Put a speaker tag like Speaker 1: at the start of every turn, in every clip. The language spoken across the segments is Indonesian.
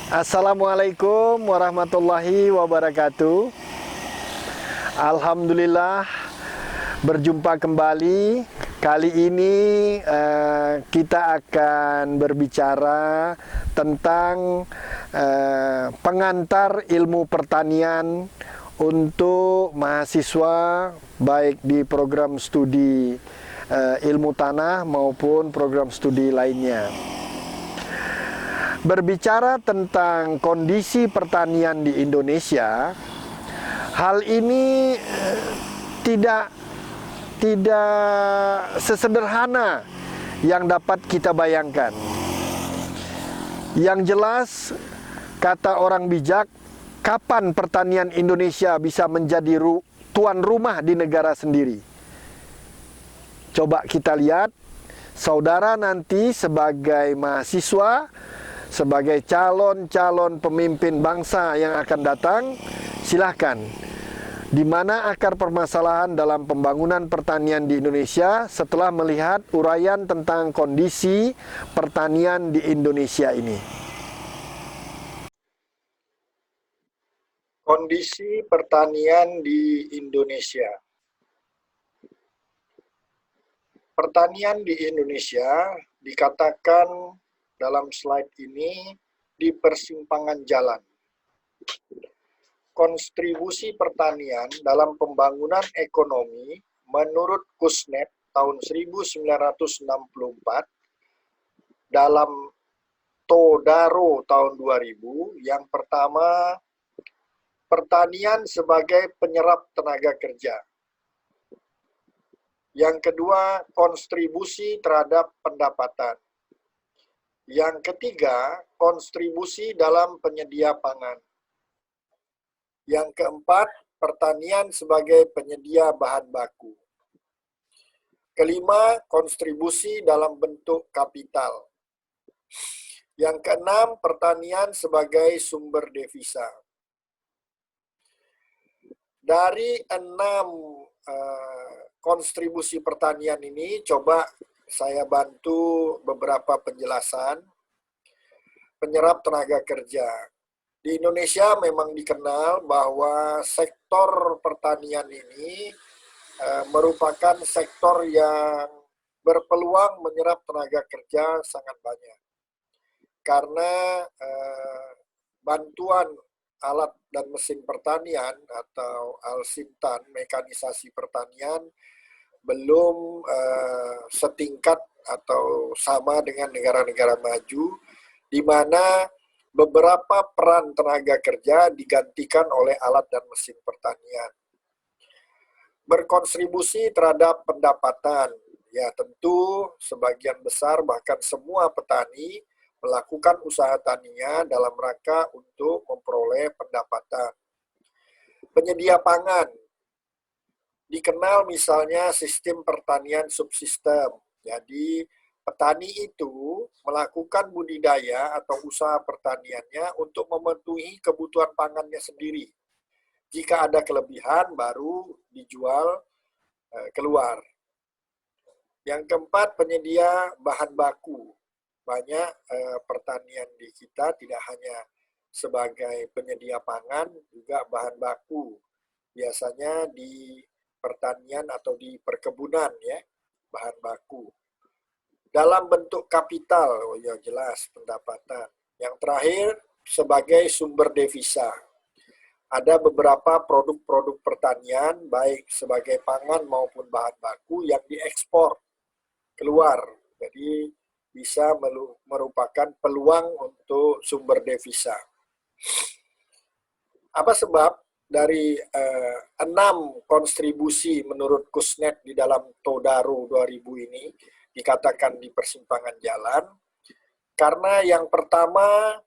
Speaker 1: Assalamualaikum warahmatullahi wabarakatuh. Alhamdulillah berjumpa kembali. Kali ini kita akan berbicara tentang pengantar ilmu pertanian untuk mahasiswa baik di program studi ilmu tanah maupun program studi lainnya. Berbicara tentang kondisi pertanian di Indonesia, hal ini tidak sesederhana yang dapat kita bayangkan. Yang jelas, kata orang bijak, kapan pertanian Indonesia bisa menjadi tuan rumah di negara sendiri? Coba kita lihat, saudara nanti sebagai mahasiswa, sebagai calon-calon pemimpin bangsa yang akan datang, silahkan. Di mana akar permasalahan dalam pembangunan pertanian di Indonesia setelah melihat uraian tentang kondisi pertanian di Indonesia ini?
Speaker 2: Kondisi pertanian di Indonesia. Pertanian di Indonesia dikatakan dalam slide ini di persimpangan jalan. Kontribusi pertanian dalam pembangunan ekonomi menurut Kusnet tahun 1964 dalam Todaro tahun 2000, yang pertama, pertanian sebagai penyerap tenaga kerja. Yang kedua, kontribusi terhadap pendapatan. Yang ketiga, kontribusi dalam penyedia pangan. Yang keempat, pertanian sebagai penyedia bahan baku. Kelima, kontribusi dalam bentuk kapital. Yang keenam, pertanian sebagai sumber devisa. Dari 6 kontribusi pertanian ini, coba saya bantu beberapa penjelasan. Penyerap tenaga kerja. Di Indonesia memang dikenal bahwa sektor pertanian ini merupakan sektor yang berpeluang menyerap tenaga kerja sangat banyak. Karena bantuan alat dan mesin pertanian atau Al-Sintan, mekanisasi pertanian, belum setingkat atau sama dengan negara-negara maju, di mana beberapa peran tenaga kerja digantikan oleh alat dan mesin pertanian. Berkontribusi terhadap pendapatan, ya tentu sebagian besar bahkan semua petani melakukan usaha taninya dalam rangka untuk memperoleh pendapatan. Penyedia pangan, dikenal misalnya sistem pertanian subsistem. Jadi petani itu melakukan budidaya atau usaha pertaniannya untuk memenuhi kebutuhan pangannya sendiri. Jika ada kelebihan baru dijual keluar. Yang keempat, penyedia bahan baku. Banyak pertanian di kita tidak hanya sebagai penyedia pangan, juga bahan baku. Biasanya di pertanian atau di perkebunan, ya, bahan baku. Dalam bentuk kapital, oh ya jelas, pendapatan. Yang terakhir, sebagai sumber devisa. Ada beberapa produk-produk pertanian, baik sebagai pangan maupun bahan baku, yang diekspor keluar. Jadi bisa merupakan peluang untuk sumber devisa. Apa sebab dari 6 kontribusi menurut Kusnet di dalam Todaro 2000 ini dikatakan di persimpangan jalan? Karena yang pertama,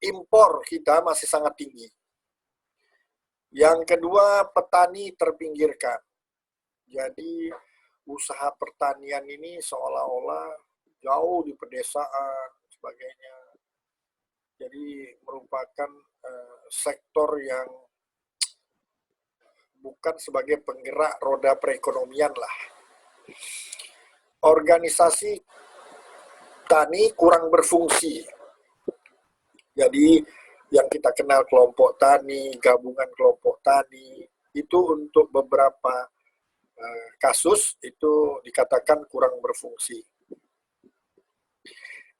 Speaker 2: impor kita masih sangat tinggi. Yang kedua, petani terpinggirkan. Jadi usaha pertanian ini seolah-olah jauh di pedesaan, sebagainya. Jadi merupakan sektor yang bukan sebagai penggerak roda perekonomian lah. Organisasi tani kurang berfungsi. Jadi yang kita kenal kelompok tani, gabungan kelompok tani, itu untuk beberapa kasus itu dikatakan kurang berfungsi.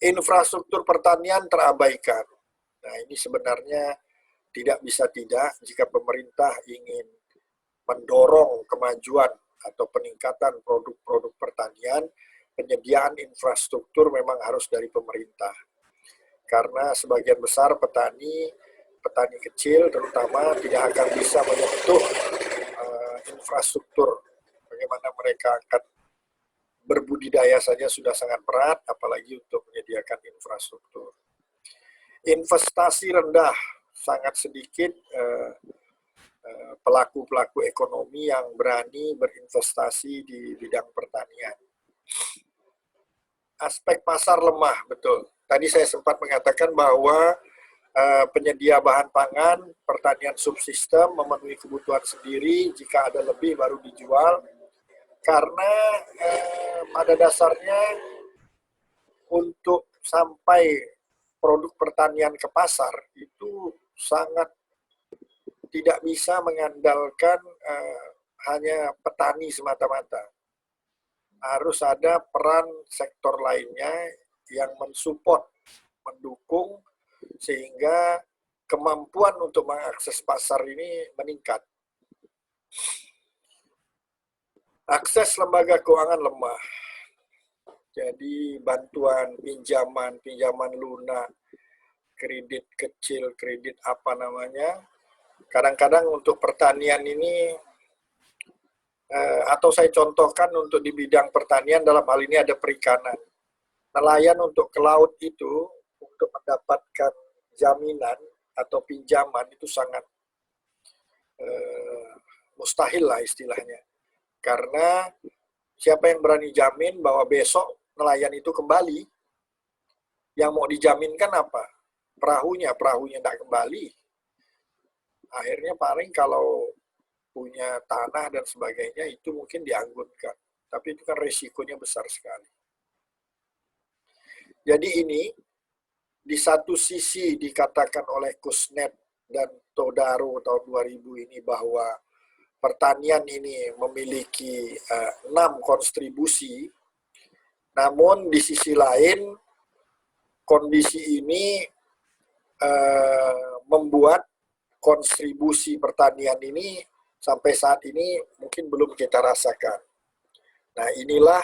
Speaker 2: Infrastruktur pertanian terabaikan. Nah, ini sebenarnya tidak bisa tidak jika pemerintah ingin mendorong kemajuan atau peningkatan produk-produk pertanian, penyediaan infrastruktur memang harus dari pemerintah. Karena sebagian besar petani kecil terutama tidak akan bisa menyentuh infrastruktur. Bagaimana mereka akan berbudidaya saja sudah sangat berat, apalagi untuk menyediakan infrastruktur. Investasi rendah, sangat sedikit pelaku-pelaku ekonomi yang berani berinvestasi di bidang pertanian. Aspek pasar lemah, betul. Tadi saya sempat mengatakan bahwa penyedia bahan pangan, pertanian subsistem memenuhi kebutuhan sendiri, jika ada lebih baru dijual, karena pada dasarnya untuk sampai produk pertanian ke pasar itu sangat tidak bisa mengandalkan hanya petani semata-mata. Harus ada peran sektor lainnya yang mensupport, mendukung, sehingga kemampuan untuk mengakses pasar ini meningkat. Akses lembaga keuangan lemah. Jadi bantuan, pinjaman lunak, kredit kecil, kredit apa namanya, kadang-kadang untuk pertanian ini, atau saya contohkan untuk di bidang pertanian, dalam hal ini ada perikanan. Nelayan untuk ke laut itu, untuk mendapatkan jaminan atau pinjaman itu sangat mustahil lah istilahnya. Karena siapa yang berani jamin bahwa besok nelayan itu kembali? Yang mau dijaminkan apa? Perahunya tidak kembali. Akhirnya paling kalau punya tanah dan sebagainya itu mungkin dianggunkan. Tapi itu kan resikonya besar sekali. Jadi ini di satu sisi dikatakan oleh Kusnet dan Todaro tahun 2000 ini bahwa pertanian ini memiliki 6 kontribusi, namun di sisi lain kondisi ini membuat kontribusi pertanian ini sampai saat ini mungkin belum kita rasakan. Nah, inilah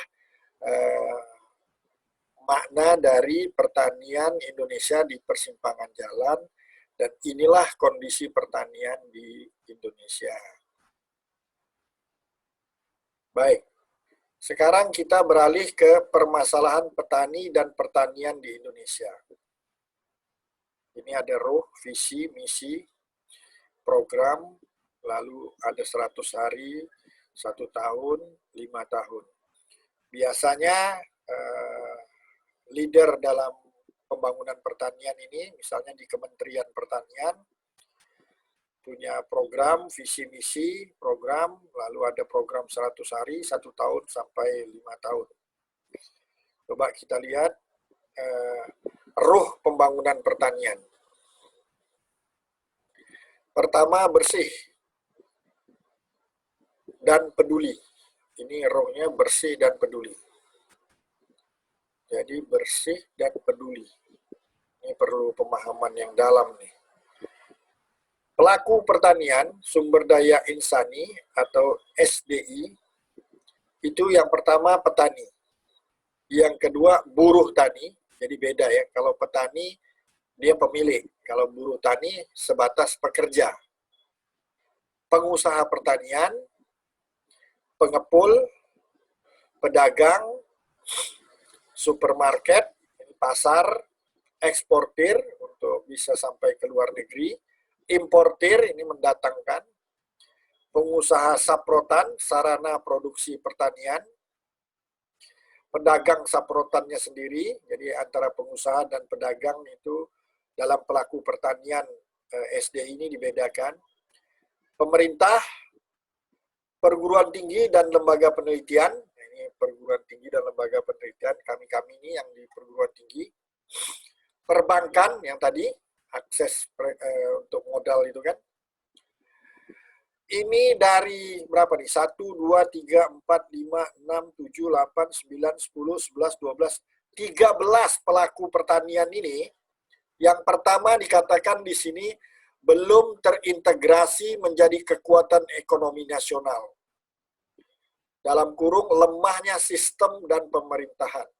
Speaker 2: makna dari pertanian Indonesia di persimpangan jalan, dan inilah kondisi pertanian di Indonesia. Baik, sekarang kita beralih ke permasalahan petani dan pertanian di Indonesia. Ini ada ruh, visi, misi, program, lalu ada 100 hari, 1 tahun, 5 tahun. Biasanya leader dalam pembangunan pertanian ini, misalnya di Kementerian Pertanian, punya program, visi misi, program, lalu ada program 100 hari, 1 tahun sampai 5 tahun. Coba kita lihat ruh pembangunan pertanian. Pertama, bersih dan peduli. Ini ruhnya bersih dan peduli. Jadi bersih dan peduli. Ini perlu pemahaman yang dalam nih. Pelaku pertanian, sumber daya insani atau SDI, itu yang pertama petani. Yang kedua buruh tani, jadi beda ya. Kalau petani dia pemilik, kalau buruh tani sebatas pekerja. Pengusaha pertanian, pengepul, pedagang, supermarket, pasar, eksportir untuk bisa sampai ke luar negeri, importir ini mendatangkan, pengusaha saprotan, sarana produksi pertanian, pedagang saprotannya sendiri, jadi antara pengusaha dan pedagang itu dalam pelaku pertanian SD ini dibedakan, pemerintah, perguruan tinggi dan lembaga penelitian, ini perguruan tinggi dan lembaga penelitian, kami ini yang di perguruan tinggi, perbankan yang tadi akses untuk modal itu kan. Ini dari berapa nih? 1, 2, 3, 4, 5, 6, 7, 8, 9, 10, 11, 12, 13 pelaku pertanian ini. Yang pertama dikatakan di sini belum terintegrasi menjadi kekuatan ekonomi nasional. Dalam kurung lemahnya sistem dan pemerintahan.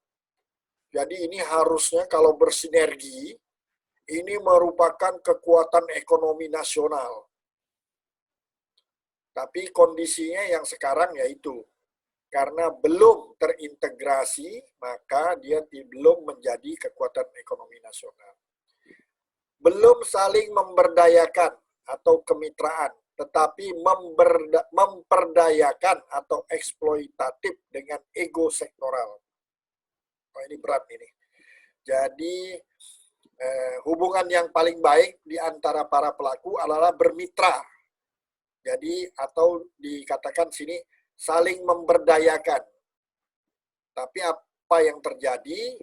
Speaker 2: Jadi ini harusnya kalau bersinergi, ini merupakan kekuatan ekonomi nasional. Tapi kondisinya yang sekarang yaitu, karena belum terintegrasi, maka dia belum menjadi kekuatan ekonomi nasional. Belum saling memberdayakan atau kemitraan, tetapi memperdayakan atau eksploitatif dengan ego sektoral. Oh, ini berat ini. Jadi hubungan yang paling baik di antara para pelaku adalah bermitra. Jadi atau dikatakan sini saling memberdayakan. Tapi apa yang terjadi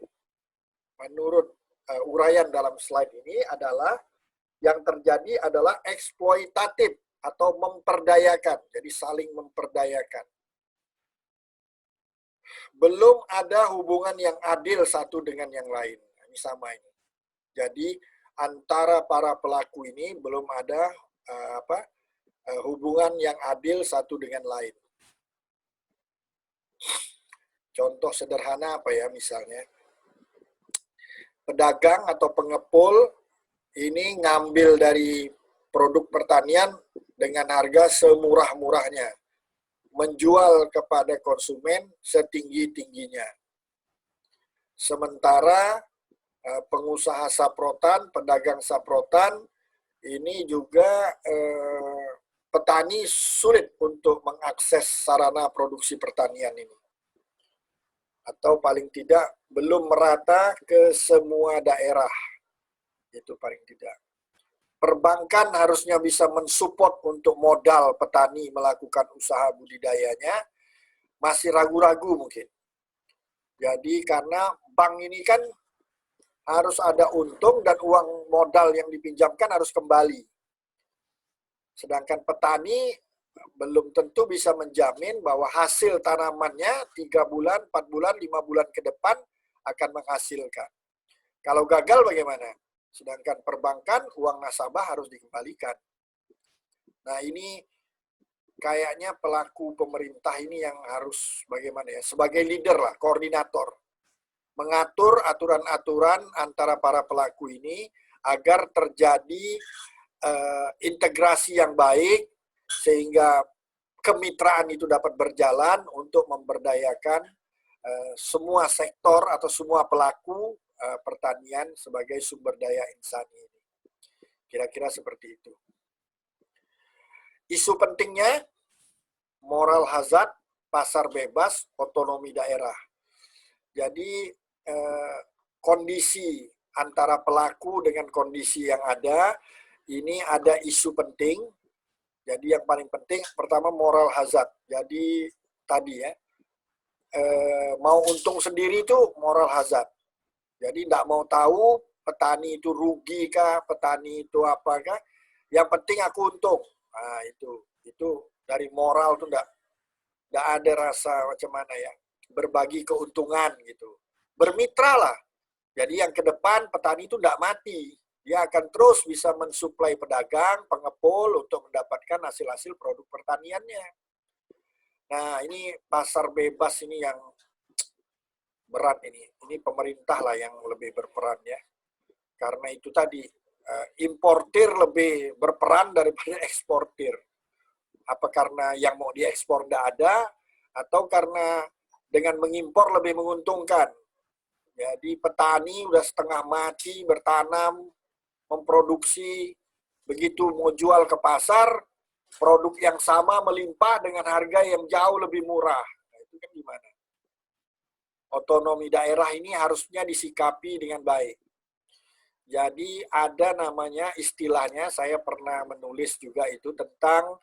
Speaker 2: menurut uraian dalam slide ini adalah yang terjadi adalah eksploitatif atau memperdayakan. Jadi saling memperdayakan. Belum ada hubungan yang adil satu dengan yang lain. Ini sama ini. Jadi antara para pelaku ini belum ada hubungan yang adil satu dengan lain. Contoh sederhana apa ya misalnya? Pedagang atau pengepul ini ngambil dari produk pertanian dengan harga semurah-murahnya. Menjual kepada konsumen setinggi-tingginya. Sementara pengusaha saprotan, pedagang saprotan, ini juga petani sulit untuk mengakses sarana produksi pertanian ini. Atau paling tidak belum merata ke semua daerah. Itu paling tidak. Perbankan harusnya bisa mensupport untuk modal petani melakukan usaha budidayanya, masih ragu-ragu mungkin. Jadi karena bank ini kan harus ada untung dan uang modal yang dipinjamkan harus kembali. Sedangkan petani belum tentu bisa menjamin bahwa hasil tanamannya 3 bulan, 4 bulan, 5 bulan ke depan akan menghasilkan. Kalau gagal bagaimana? Sedangkan perbankan, uang nasabah harus dikembalikan. Nah ini kayaknya pelaku pemerintah ini yang harus bagaimana ya, sebagai leader lah, koordinator. Mengatur aturan-aturan antara para pelaku ini agar terjadi integrasi yang baik, sehingga kemitraan itu dapat berjalan untuk memberdayakan semua sektor atau semua pelaku pertanian sebagai sumber daya insani ini. Kira-kira seperti itu. Isu pentingnya, moral hazard, pasar bebas, otonomi daerah. Jadi kondisi antara pelaku dengan kondisi yang ada, ini ada isu penting. Jadi yang paling penting, pertama moral hazard. Jadi tadi ya, mau untung sendiri itu moral hazard. Jadi tidak mau tahu petani itu rugi kah, petani itu apakah. Yang penting aku untung. Nah itu dari moral itu tidak ada rasa macam mana ya, berbagi keuntungan gitu. Bermitra lah. Jadi yang ke depan petani itu tidak mati. Dia akan terus bisa mensuplai pedagang, pengepul untuk mendapatkan hasil-hasil produk pertaniannya. Nah ini pasar bebas ini yang berat ini. Ini pemerintah lah yang lebih berperan ya. Karena itu tadi, importir lebih berperan daripada eksportir. Apa karena yang mau diekspor tidak ada, atau karena dengan mengimpor lebih menguntungkan. Jadi petani udah setengah mati bertanam, memproduksi, begitu mau jual ke pasar, produk yang sama melimpah dengan harga yang jauh lebih murah. Nah, itu kan gimana? Otonomi daerah ini harusnya disikapi dengan baik. Jadi ada namanya istilahnya, saya pernah menulis juga itu tentang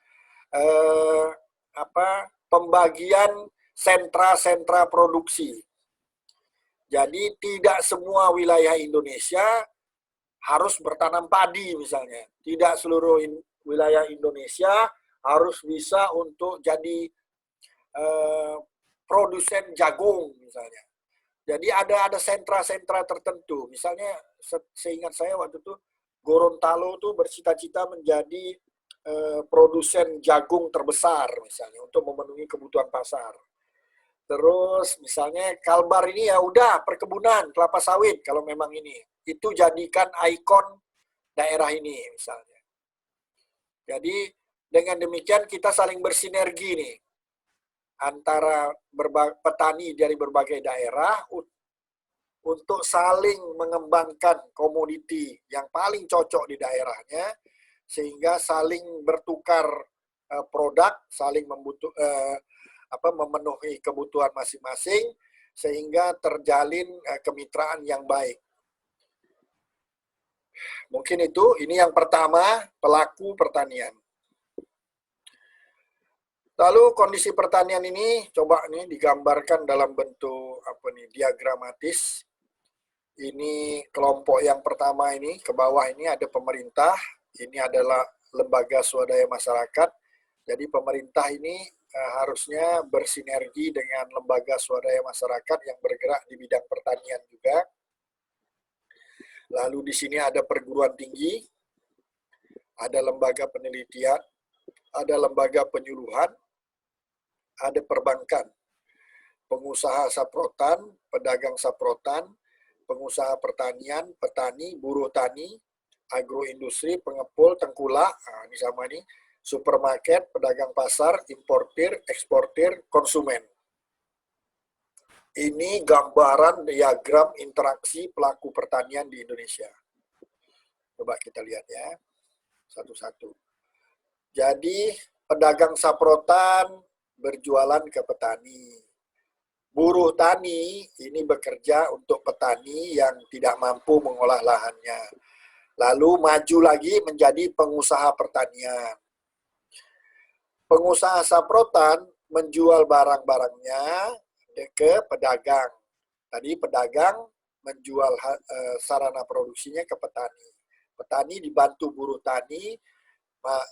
Speaker 2: pembagian sentra-sentra produksi. Jadi tidak semua wilayah Indonesia harus bertanam padi misalnya. Tidak seluruh wilayah Indonesia harus bisa untuk jadi produsen jagung misalnya. Jadi ada sentra-sentra tertentu. Misalnya seingat saya waktu itu Gorontalo tuh bercita-cita menjadi produsen jagung terbesar misalnya untuk memenuhi kebutuhan pasar. Terus misalnya Kalbar ini ya udah perkebunan kelapa sawit kalau memang ini. Itu jadikan ikon daerah ini misalnya. Jadi dengan demikian kita saling bersinergi nih antara petani dari berbagai daerah untuk saling mengembangkan komoditi yang paling cocok di daerahnya, sehingga saling bertukar produk, saling memenuhi kebutuhan masing-masing, sehingga terjalin kemitraan yang baik. Mungkin ini yang pertama, pelaku pertanian. Lalu kondisi pertanian ini coba nih digambarkan dalam bentuk diagramatis. Ini kelompok yang pertama ini, ke bawah ini ada pemerintah, ini adalah lembaga swadaya masyarakat. Jadi pemerintah ini harusnya bersinergi dengan lembaga swadaya masyarakat yang bergerak di bidang pertanian juga. Lalu di sini ada perguruan tinggi, ada lembaga penelitian, ada lembaga penyuluhan, ada perbankan, pengusaha saprotan, pedagang saprotan, pengusaha pertanian, petani, buruh tani, agroindustri, pengepul, tengkulak, ini sama nih, supermarket, pedagang pasar, importir, eksportir, konsumen. Ini gambaran diagram interaksi pelaku pertanian di Indonesia. Coba kita lihat ya, satu-satu. Jadi, pedagang saprotan berjualan ke petani. Buruh tani ini bekerja untuk petani yang tidak mampu mengolah lahannya. Lalu maju lagi menjadi pengusaha pertanian. Pengusaha saprotan menjual barang-barangnya ke pedagang. Tadi pedagang menjual sarana produksinya ke petani. Petani dibantu buruh tani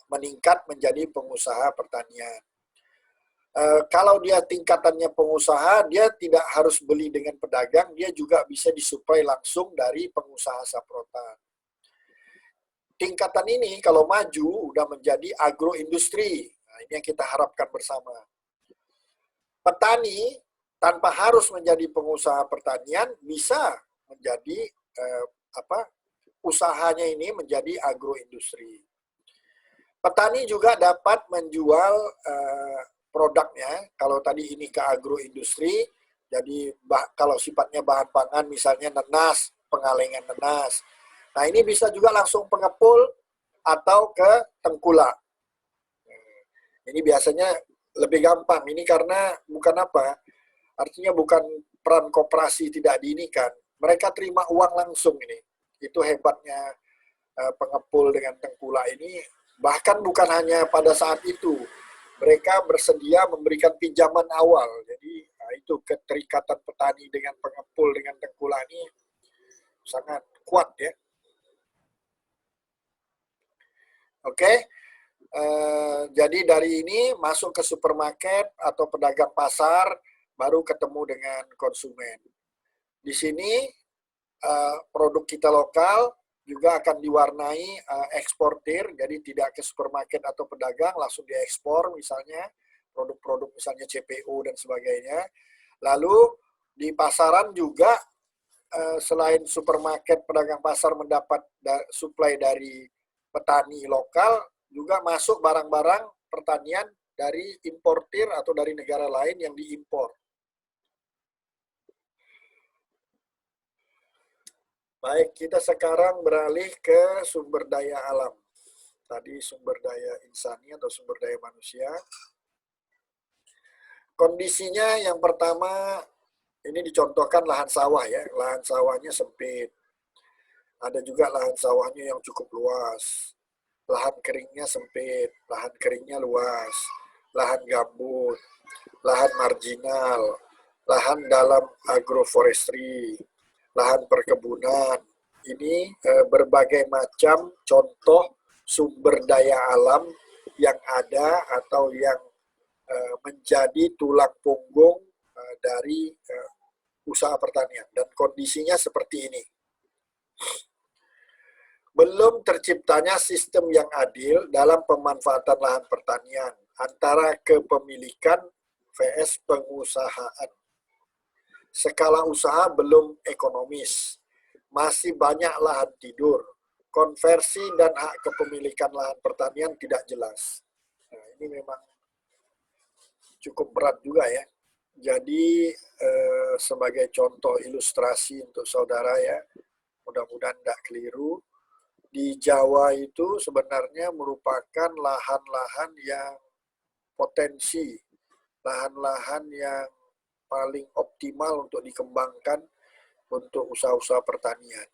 Speaker 2: meningkat menjadi pengusaha pertanian. Kalau dia tingkatannya pengusaha, dia tidak harus beli dengan pedagang, dia juga bisa disuplai langsung dari pengusaha saprotan. Tingkatan ini kalau maju udah menjadi agroindustri. Nah, ini yang kita harapkan bersama. Petani tanpa harus menjadi pengusaha pertanian bisa menjadi usahanya ini menjadi agroindustri. Petani juga dapat menjual produknya. Kalau tadi ini ke agroindustri, jadi kalau sifatnya bahan pangan misalnya nenas, pengalengan nenas. Nah, ini bisa juga langsung pengepul atau ke tengkulak. Ini biasanya lebih gampang. Ini karena bukan artinya bukan peran koperasi tidak diinikan. Mereka terima uang langsung ini. Itu hebatnya pengepul dengan tengkulak ini. Bahkan bukan hanya pada saat itu. Mereka bersedia memberikan pinjaman awal. Jadi itu keterikatan petani dengan pengepul dengan tengkulak ini sangat kuat ya. Oke. Jadi dari ini masuk ke supermarket atau pedagang pasar, baru ketemu dengan konsumen. Di sini produk kita lokal juga akan diwarnai eksportir, jadi tidak ke supermarket atau pedagang, langsung diekspor misalnya, produk-produk misalnya CPO dan sebagainya. Lalu di pasaran juga selain supermarket, pedagang pasar mendapat suplai dari petani lokal, juga masuk barang-barang pertanian dari importir atau dari negara lain yang diimpor. Baik, kita sekarang beralih ke sumber daya alam. Tadi sumber daya insani atau sumber daya manusia. Kondisinya yang pertama, ini dicontohkan lahan sawah ya. Lahan sawahnya sempit. Ada juga lahan sawahnya yang cukup luas. Lahan keringnya sempit, lahan keringnya luas. Lahan gambut, lahan marginal, lahan dalam agroforestry, lahan perkebunan, ini berbagai macam contoh sumber daya alam yang ada atau yang menjadi tulang punggung dari usaha pertanian, dan kondisinya seperti ini. Belum terciptanya sistem yang adil dalam pemanfaatan lahan pertanian antara kepemilikan vs pengusahaan. Skala usaha belum ekonomis, masih banyak lahan tidur, konversi dan hak kepemilikan lahan pertanian tidak jelas. Nah, ini memang cukup berat juga ya. Jadi sebagai contoh ilustrasi untuk saudara ya, mudah-mudahan tidak keliru, di Jawa itu sebenarnya merupakan lahan-lahan yang potensi, lahan-lahan yang paling optimal untuk dikembangkan untuk usaha-usaha pertanian.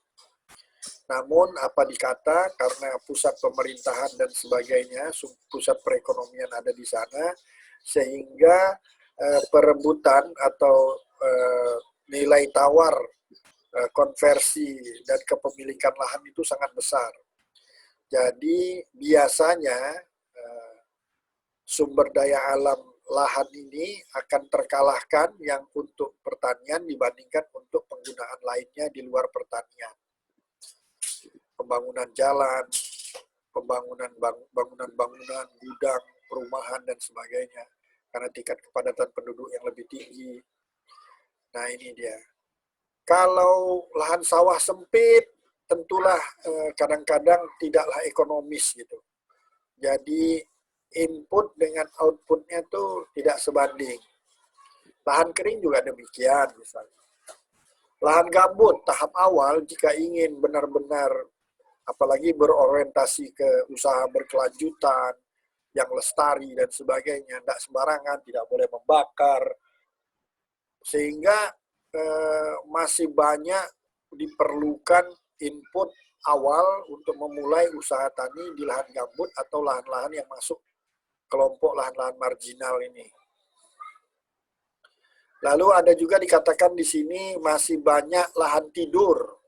Speaker 2: Namun apa dikata, karena pusat pemerintahan dan sebagainya, pusat perekonomian ada di sana, sehingga perebutan atau nilai tawar konversi dan kepemilikan lahan itu sangat besar. Jadi biasanya sumber daya alam lahan ini akan terkalahkan yang untuk pertanian dibandingkan untuk penggunaan lainnya di luar pertanian. Pembangunan jalan, pembangunan bangunan-bangunan, gudang, perumahan, dan sebagainya. Karena tingkat kepadatan penduduk yang lebih tinggi. Nah ini dia. Kalau lahan sawah sempit, tentulah kadang-kadang tidaklah ekonomis gitu. Jadi input dengan outputnya tuh tidak sebanding. Lahan kering juga demikian misalnya. Lahan gambut tahap awal jika ingin benar-benar apalagi berorientasi ke usaha berkelanjutan, yang lestari dan sebagainya, tidak sembarangan, tidak boleh membakar, sehingga masih banyak diperlukan input awal untuk memulai usaha tani di lahan gambut atau lahan-lahan yang masuk kelompok lahan-lahan marginal ini. Lalu ada juga dikatakan di sini masih banyak lahan tidur.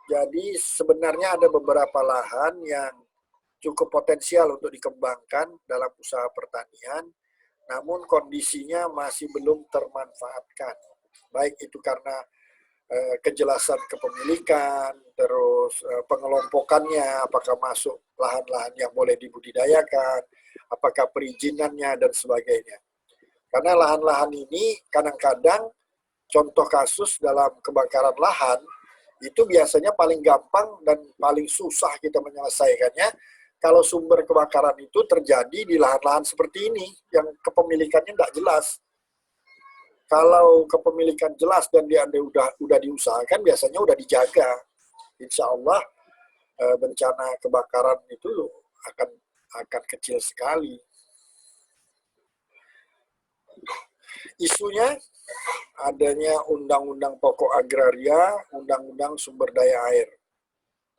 Speaker 2: Jadi sebenarnya ada beberapa lahan yang cukup potensial untuk dikembangkan dalam usaha pertanian, namun kondisinya masih belum termanfaatkan. Baik itu karena kejelasan kepemilikan, terus pengelompokannya, apakah masuk lahan-lahan yang boleh dibudidayakan, apakah perizinannya, dan sebagainya. Karena lahan-lahan ini kadang-kadang contoh kasus dalam kebakaran lahan, itu biasanya paling gampang dan paling susah kita menyelesaikannya kalau sumber kebakaran itu terjadi di lahan-lahan seperti ini, yang kepemilikannya tidak jelas. Kalau kepemilikan jelas dan dia udah diusahakan, biasanya udah dijaga. Insya Allah bencana kebakaran itu akan kecil sekali. Isunya adanya Undang-Undang Pokok Agraria, Undang-Undang Sumber Daya Air.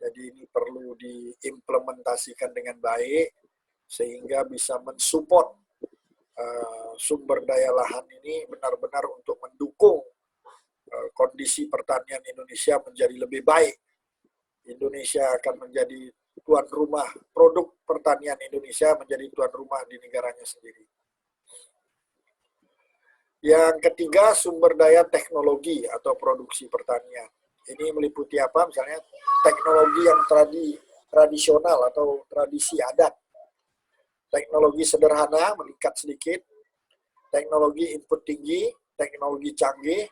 Speaker 2: Jadi ini perlu diimplementasikan dengan baik sehingga bisa mensupport sumber daya lahan ini benar-benar untuk mendukung kondisi pertanian Indonesia menjadi lebih baik. Indonesia akan menjadi tuan rumah, produk pertanian Indonesia menjadi tuan rumah di negaranya sendiri. Yang ketiga, sumber daya teknologi atau produksi pertanian. Ini meliputi apa? Misalnya teknologi yang tradisional atau tradisi adat. Teknologi sederhana meningkat sedikit, teknologi input tinggi, teknologi canggih,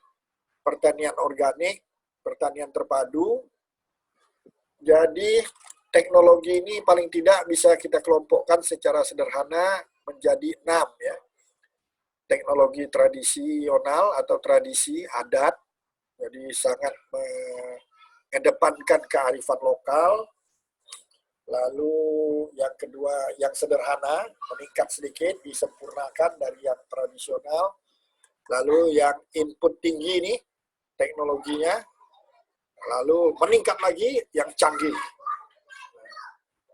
Speaker 2: pertanian organik, pertanian terpadu. Jadi teknologi ini paling tidak bisa kita kelompokkan secara sederhana menjadi 6 ya. Teknologi tradisional atau tradisi adat, jadi sangat mengedepankan kearifan lokal. Lalu yang kedua, yang sederhana, meningkat sedikit, disempurnakan dari yang tradisional. Lalu yang input tinggi nih, teknologinya. Lalu meningkat lagi yang canggih.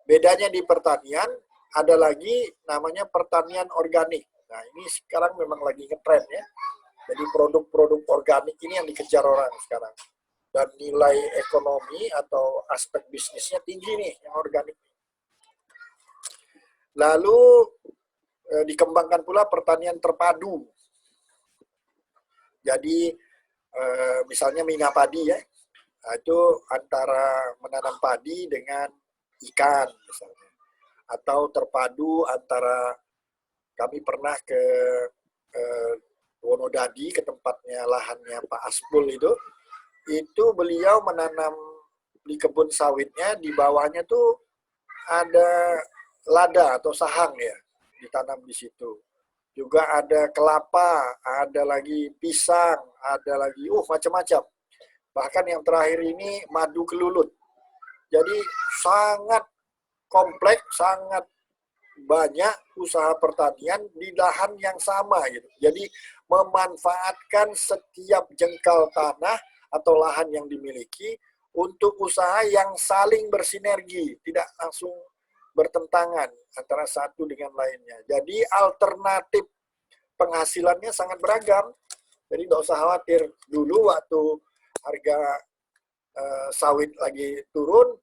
Speaker 2: Bedanya di pertanian, ada lagi namanya pertanian organik. Nah ini sekarang memang lagi ngetren ya. Jadi produk-produk organik ini yang dikejar orang sekarang. dan nilai ekonomi atau aspek bisnisnya tinggi nih yang organik. Lalu dikembangkan pula pertanian terpadu. Jadi misalnya mina padi ya, nah, itu antara menanam padi dengan ikan misalnya, atau terpadu antara, kami pernah ke Wonodadi, ke tempatnya lahannya Pak Aspul itu beliau menanam di kebun sawitnya, di bawahnya tuh ada lada atau sahang ya, ditanam di situ. Juga ada kelapa, ada lagi pisang, ada lagi macam-macam. Bahkan yang terakhir ini madu kelulut. Jadi sangat kompleks, sangat banyak usaha pertanian di lahan yang sama gitu. Jadi memanfaatkan setiap jengkal tanah atau lahan yang dimiliki untuk usaha yang saling bersinergi, tidak langsung bertentangan antara satu dengan lainnya. Jadi alternatif penghasilannya sangat beragam. Jadi nggak usah khawatir. Dulu waktu harga sawit lagi turun,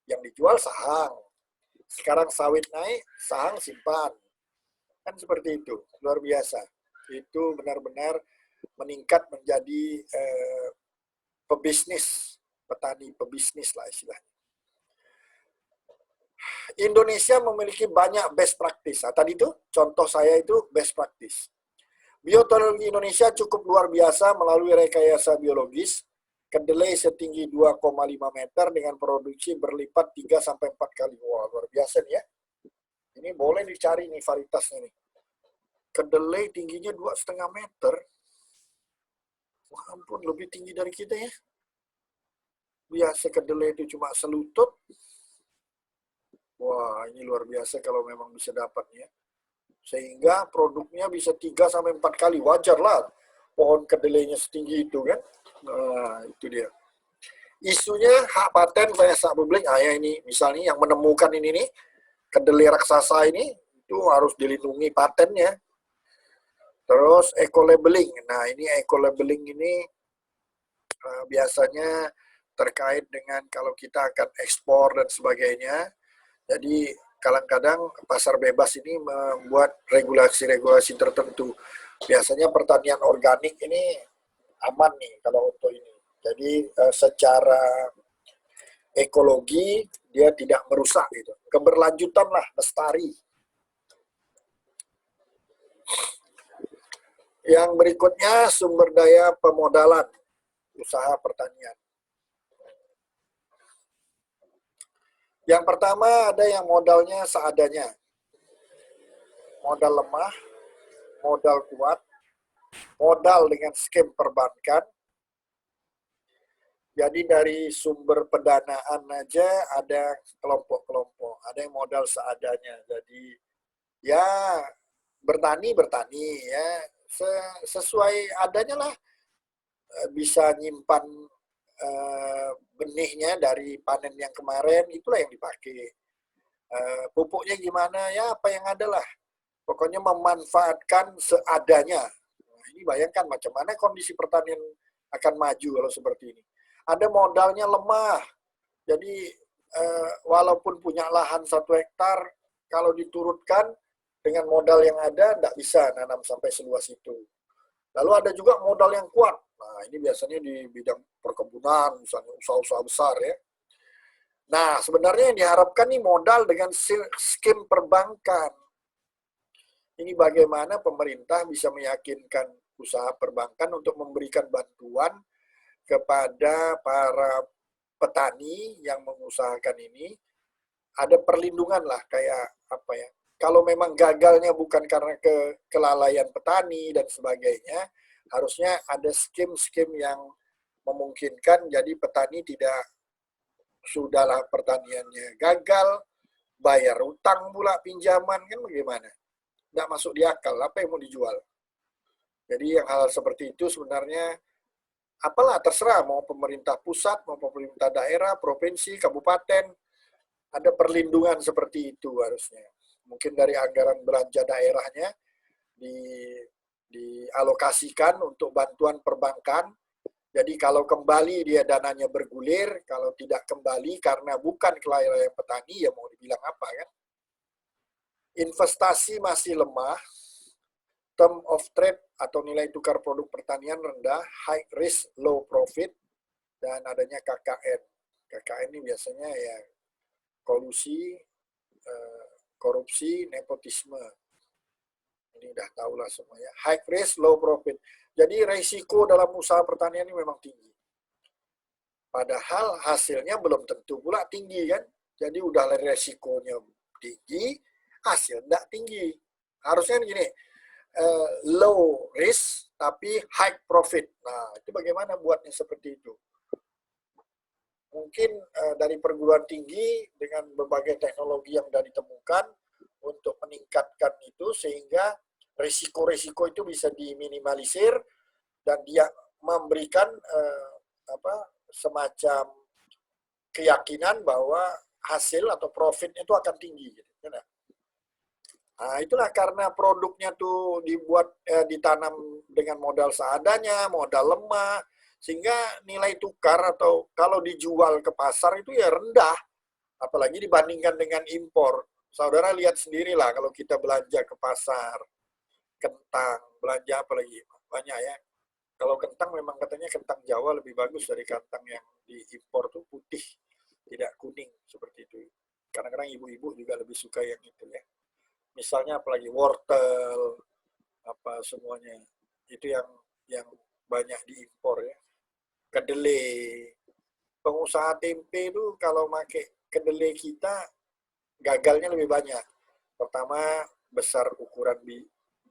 Speaker 2: yang dijual sahang. Sekarang sawit naik, sahang simpan. Kan seperti itu, luar biasa. Itu benar-benar meningkat menjadi pebisnis, petani pebisnis lah istilahnya. Indonesia memiliki banyak best practice. Nah, tadi itu contoh saya itu best practice. Bioteknologi Indonesia cukup luar biasa melalui rekayasa biologis, kedelai setinggi 2,5 meter dengan produksi berlipat 3-4 kali. Wah, luar biasa nih ya. Ini boleh dicari nih varietasnya nih. Kedelai tingginya 2,5 meter. Wah ampun, lebih tinggi dari kita ya. Biasa kedelai itu cuma selutut. Wah, ini luar biasa kalau memang bisa dapatnya. Sehingga produknya bisa 3-4 kali. Wajar lah pohon kedelainya setinggi itu kan. Nah, itu dia. Isunya hak paten saya sabubling. Ya ini misalnya yang menemukan ini nih, kedelai raksasa ini, itu harus dilindungi patennya. Terus eco-labeling. Nah, ini eco-labeling ini biasanya terkait dengan kalau kita akan ekspor dan sebagainya. Jadi kadang-kadang pasar bebas ini membuat regulasi-regulasi tertentu. Biasanya pertanian organik ini aman nih kalau untuk ini. Jadi secara ekologi dia tidak merusak gitu. Keberlanjutan lah, lestari. Yang berikutnya sumber daya pemodalan usaha pertanian. Yang pertama ada yang modalnya seadanya. Modal lemah, modal kuat, modal dengan skim perbankan. Jadi dari sumber pendanaan aja ada kelompok-kelompok. Ada yang modal seadanya. Jadi ya bertani ya sesuai adanya lah, bisa nyimpan benihnya dari panen yang kemarin, itulah yang dipakai. Pupuknya gimana ya, apa yang ada lah, pokoknya memanfaatkan seadanya. Nah, ini bayangkan macam mana kondisi pertanian akan maju kalau seperti ini. Ada modalnya lemah, jadi walaupun punya lahan 1 hektar, kalau diturutkan dengan modal yang ada, tidak bisa nanam sampai seluas itu. Lalu ada juga modal yang kuat. Nah, ini biasanya di bidang perkebunan, misalnya usaha-usaha besar ya. Nah, sebenarnya yang diharapkan nih modal dengan skim perbankan. Ini bagaimana pemerintah bisa meyakinkan usaha perbankan untuk memberikan bantuan kepada para petani yang mengusahakan ini. Ada perlindungan lah, kayak apa ya, kalau memang gagalnya bukan karena kelalaian petani dan sebagainya, harusnya ada skim-skim yang memungkinkan jadi petani tidak, sudahlah pertaniannya gagal, bayar utang pula pinjaman, kan bagaimana? Nggak masuk di akal, apa yang mau dijual? Jadi yang hal seperti itu sebenarnya, apalah terserah, mau pemerintah pusat, mau pemerintah daerah, provinsi, kabupaten, ada perlindungan seperti itu harusnya. Mungkin dari anggaran belanja daerahnya dialokasikan untuk bantuan perbankan. Jadi kalau kembali dia dananya bergulir, kalau tidak kembali karena bukan kelalaian petani, ya mau dibilang apa kan? Investasi masih lemah, term of trade atau nilai tukar produk pertanian rendah, high risk, low profit, dan adanya KKN. KKN ini biasanya ya kolusi, korupsi, nepotisme. Ini udah tahu lah semuanya. High risk, low profit. Jadi resiko dalam usaha pertanian ini memang tinggi. Padahal hasilnya belum tentu pula tinggi kan. Jadi udah resikonya tinggi, hasil tidak tinggi. Harusnya begini, low risk tapi high profit. Nah, itu bagaimana buatnya seperti itu? Mungkin dari perguruan tinggi dengan berbagai teknologi yang sudah ditemukan untuk meningkatkan itu sehingga risiko-risiko itu bisa diminimalisir dan dia memberikan semacam keyakinan bahwa hasil atau profitnya itu akan tinggi. Nah, itulah karena produknya tuh ditanam dengan modal seadanya, modal lemah, sehingga nilai tukar atau kalau dijual ke pasar itu ya rendah, apalagi dibandingkan dengan impor. Saudara lihat sendirilah kalau kita belanja ke pasar, kentang, belanja apa lagi, banyak ya. Kalau kentang memang katanya kentang Jawa lebih bagus dari kentang yang diimpor tuh putih, tidak kuning seperti itu. Kadang-kadang ibu-ibu juga lebih suka yang itu ya. Misalnya apalagi wortel, apa semuanya itu yang banyak diimpor ya. Kedelai, pengusaha tempe itu kalau pakai kedelai kita gagalnya lebih banyak. Pertama besar ukuran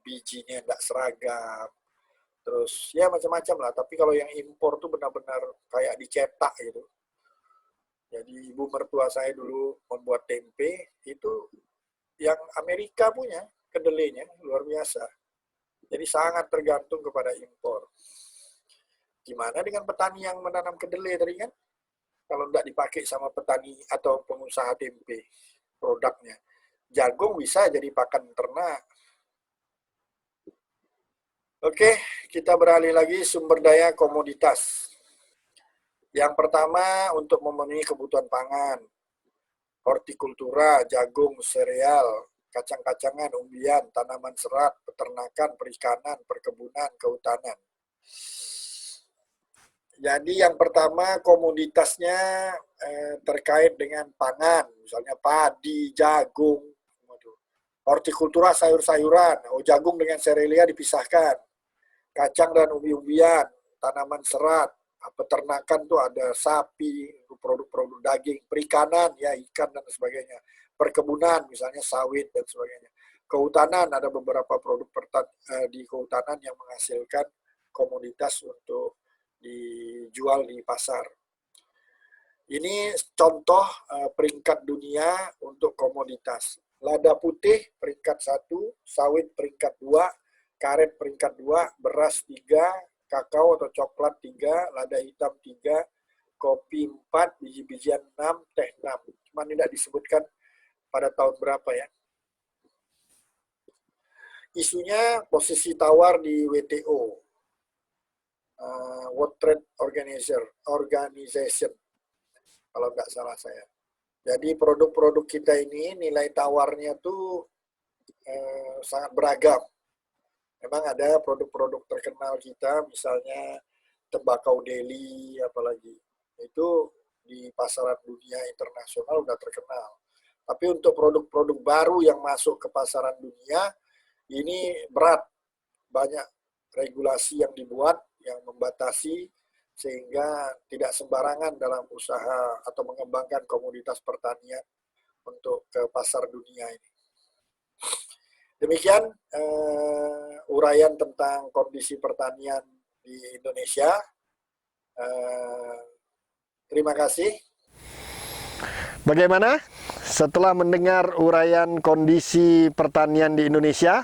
Speaker 2: bijinya tidak seragam, terus ya macam-macam lah. Tapi kalau yang impor tuh benar-benar kayak dicetak gitu. Jadi ibu mertua saya dulu membuat tempe itu yang Amerika punya kedelainya luar biasa. Jadi sangat tergantung kepada impor. Gimana dengan petani yang menanam kedelai tadi kan? Kalau tidak dipakai sama petani atau pengusaha tempe produknya. Jagung bisa jadi pakan ternak. Oke, kita beralih lagi sumber daya komoditas. Yang pertama untuk memenuhi kebutuhan pangan. Hortikultura, jagung, sereal, kacang-kacangan, umbian, tanaman serat, peternakan, perikanan, perkebunan, kehutanan. Jadi yang pertama komoditasnya terkait dengan pangan, misalnya padi, jagung, hortikultura sayur-sayuran, jagung dengan serealia dipisahkan, kacang dan umbi-umbian, tanaman serat, peternakan tuh ada sapi, produk-produk daging, perikanan ya ikan dan sebagainya, perkebunan misalnya sawit dan sebagainya, kehutanan ada beberapa produk di kehutanan yang menghasilkan komoditas untuk dijual di pasar. Ini contoh peringkat dunia untuk komoditas. Lada putih peringkat 1, sawit peringkat 2, karet peringkat 2, beras 3, kakao atau coklat 3, lada hitam 3, kopi 4, biji-bijian 6, teh 6. Cuma tidak disebutkan pada tahun berapa ya. Isunya posisi tawar di WTO, World Trade Organization, kalau nggak salah saya. Jadi produk-produk kita ini nilai tawarnya tuh sangat beragam. Memang ada produk-produk terkenal kita, misalnya tembakau Delhi, apalagi itu di pasaran dunia internasional udah terkenal. Tapi untuk produk-produk baru yang masuk ke pasaran dunia ini berat, banyak regulasi yang dibuat yang membatasi sehingga tidak sembarangan dalam usaha atau mengembangkan komoditas pertanian untuk ke pasar dunia ini. Demikian uraian tentang kondisi pertanian di Indonesia. Terima kasih.
Speaker 1: Bagaimana setelah mendengar uraian kondisi pertanian di Indonesia?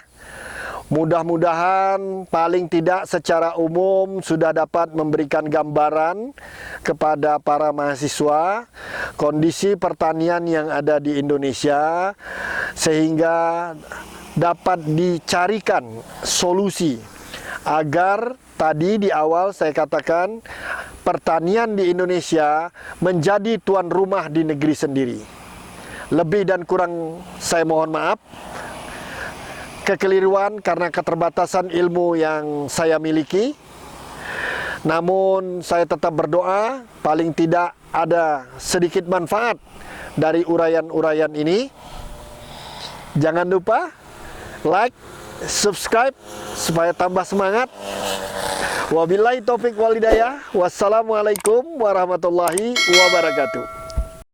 Speaker 1: Mudah-mudahan paling tidak secara umum sudah dapat memberikan gambaran kepada para mahasiswa kondisi pertanian yang ada di Indonesia sehingga dapat dicarikan solusi agar Tadi di awal saya katakan pertanian di Indonesia menjadi tuan rumah di negeri sendiri. Lebih dan kurang saya mohon maaf. Kekeliruan karena keterbatasan ilmu yang saya miliki. Namun saya tetap berdoa paling tidak ada sedikit manfaat dari uraian-uraian ini. Jangan lupa like, subscribe supaya tambah semangat. Wabillahi taufik wal hidayah. Wassalamualaikum warahmatullahi wabarakatuh.